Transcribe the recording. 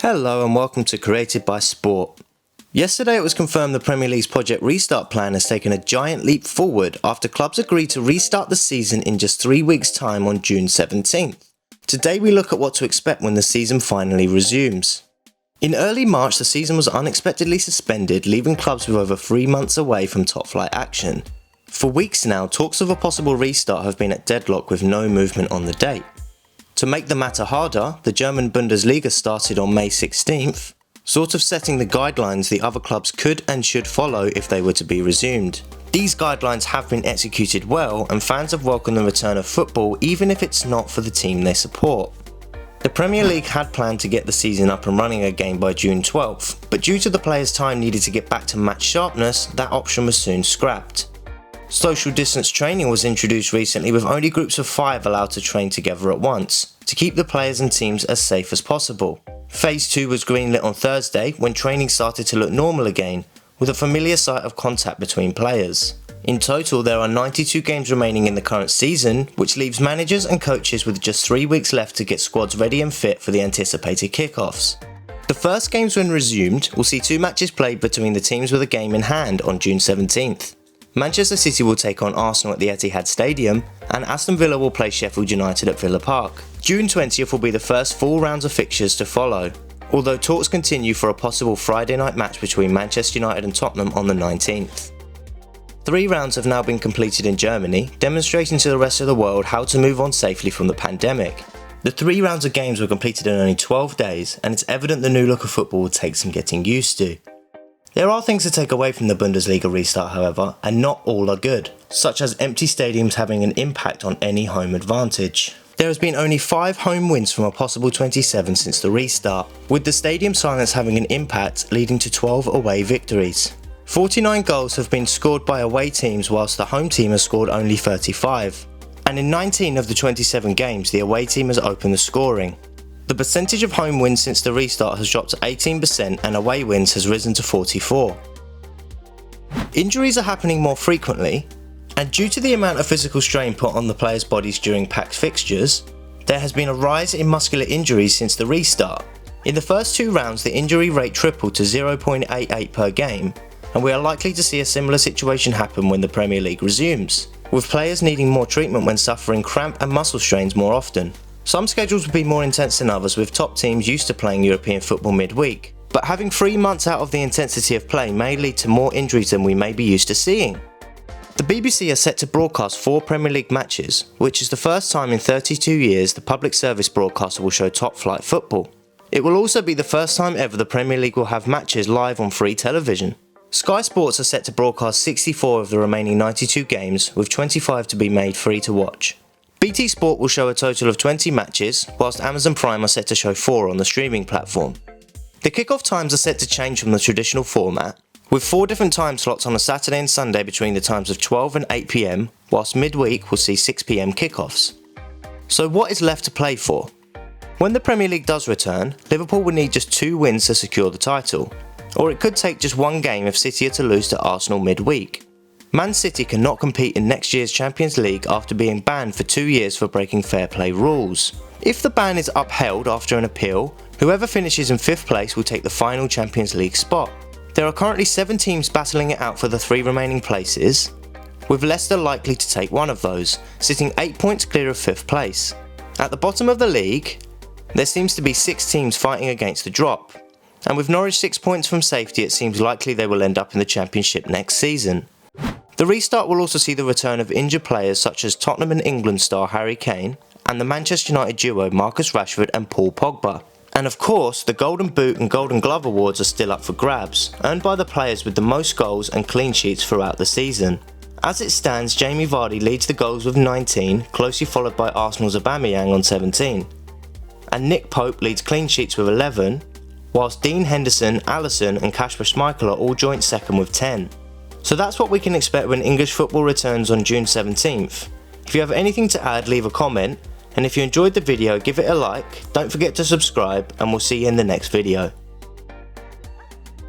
Hello and welcome to Created by Sport. Yesterday it was confirmed the Premier League's Project Restart plan has taken a giant leap forward after clubs agreed to restart the season in just 3 weeks' time on June 17th. Today we look at what to expect when the season finally resumes. In early March the season was unexpectedly suspended, leaving clubs with over 3 months away from top flight action. For weeks now, talks of a possible restart have been at deadlock with no movement on the date. To make the matter harder, the German Bundesliga started on May 16th, sort of setting the guidelines the other clubs could and should follow if they were to be resumed. These guidelines have been executed well and fans have welcomed the return of football even if it's not for the team they support. The Premier League had planned to get the season up and running again by June 12th, but due to the players' time needed to get back to match sharpness, that option was soon scrapped. Social distance training was introduced recently with only groups of 5 allowed to train together at once, to keep the players and teams as safe as possible. Phase 2 was greenlit on Thursday when training started to look normal again, with a familiar sight of contact between players. In total there are 92 games remaining in the current season, which leaves managers and coaches with just 3 weeks left to get squads ready and fit for the anticipated kickoffs. The first games when resumed will see 2 matches played between the teams with a game in hand on June 17th. Manchester City will take on Arsenal at the Etihad Stadium and Aston Villa will play Sheffield United at Villa Park. June 20th will be the first full rounds of fixtures to follow, although talks continue for a possible Friday night match between Manchester United and Tottenham on the 19th. 3 rounds have now been completed in Germany, demonstrating to the rest of the world how to move on safely from the pandemic. The 3 rounds of games were completed in only 12 days and it's evident the new look of football will take some getting used to. There are things to take away from the Bundesliga restart however, and not all are good, such as empty stadiums having an impact on any home advantage. There has been only 5 home wins from a possible 27 since the restart, with the stadium silence having an impact leading to 12 away victories. 49 goals have been scored by away teams whilst the home team has scored only 35, and in 19 of the 27 games the away team has opened the scoring. The percentage of home wins since the restart has dropped to 18% and away wins has risen to 44%. Injuries are happening more frequently, and due to the amount of physical strain put on the players' bodies during packed fixtures, there has been a rise in muscular injuries since the restart. In the first 2 rounds the injury rate tripled to 0.88 per game, and we are likely to see a similar situation happen when the Premier League resumes, with players needing more treatment when suffering cramp and muscle strains more often. Some schedules will be more intense than others, with top teams used to playing European football midweek, but having 3 months out of the intensity of play may lead to more injuries than we may be used to seeing. The BBC are set to broadcast 4 Premier League matches, which is the first time in 32 years the public service broadcaster will show top flight football. It will also be the first time ever the Premier League will have matches live on free television. Sky Sports are set to broadcast 64 of the remaining 92 games, with 25 to be made free to watch. BT Sport will show a total of 20 matches, whilst Amazon Prime are set to show 4 on the streaming platform. The kickoff times are set to change from the traditional format, with 4 different time slots on a Saturday and Sunday between the times of 12 and 8 PM, whilst midweek will see 6 PM kickoffs. So what is left to play for? When the Premier League does return, Liverpool will need just 2 wins to secure the title, or it could take just 1 game if City are to lose to Arsenal midweek. Man City cannot compete in next year's Champions League after being banned for 2 years for breaking fair play rules. If the ban is upheld after an appeal, whoever finishes in 5th place will take the final Champions League spot. There are currently 7 teams battling it out for the 3 remaining places, with Leicester likely to take one of those, sitting 8 points clear of 5th place. At the bottom of the league, there seems to be 6 teams fighting against the drop, and with Norwich 6 points from safety it seems likely they will end up in the Championship next season. The restart will also see the return of injured players such as Tottenham and England star Harry Kane and the Manchester United duo Marcus Rashford and Paul Pogba. And of course, the Golden Boot and Golden Glove awards are still up for grabs, earned by the players with the most goals and clean sheets throughout the season. As it stands, Jamie Vardy leads the goals with 19, closely followed by Arsenal's Aubameyang on 17. And Nick Pope leads clean sheets with 11, whilst Dean Henderson, Alisson and Kasper Schmeichel are all joint second with 10. So that's what we can expect when English football returns on June 17th. If you have anything to add, leave a comment, and if you enjoyed the video, give it a like, don't forget to subscribe, and we'll see you in the next video.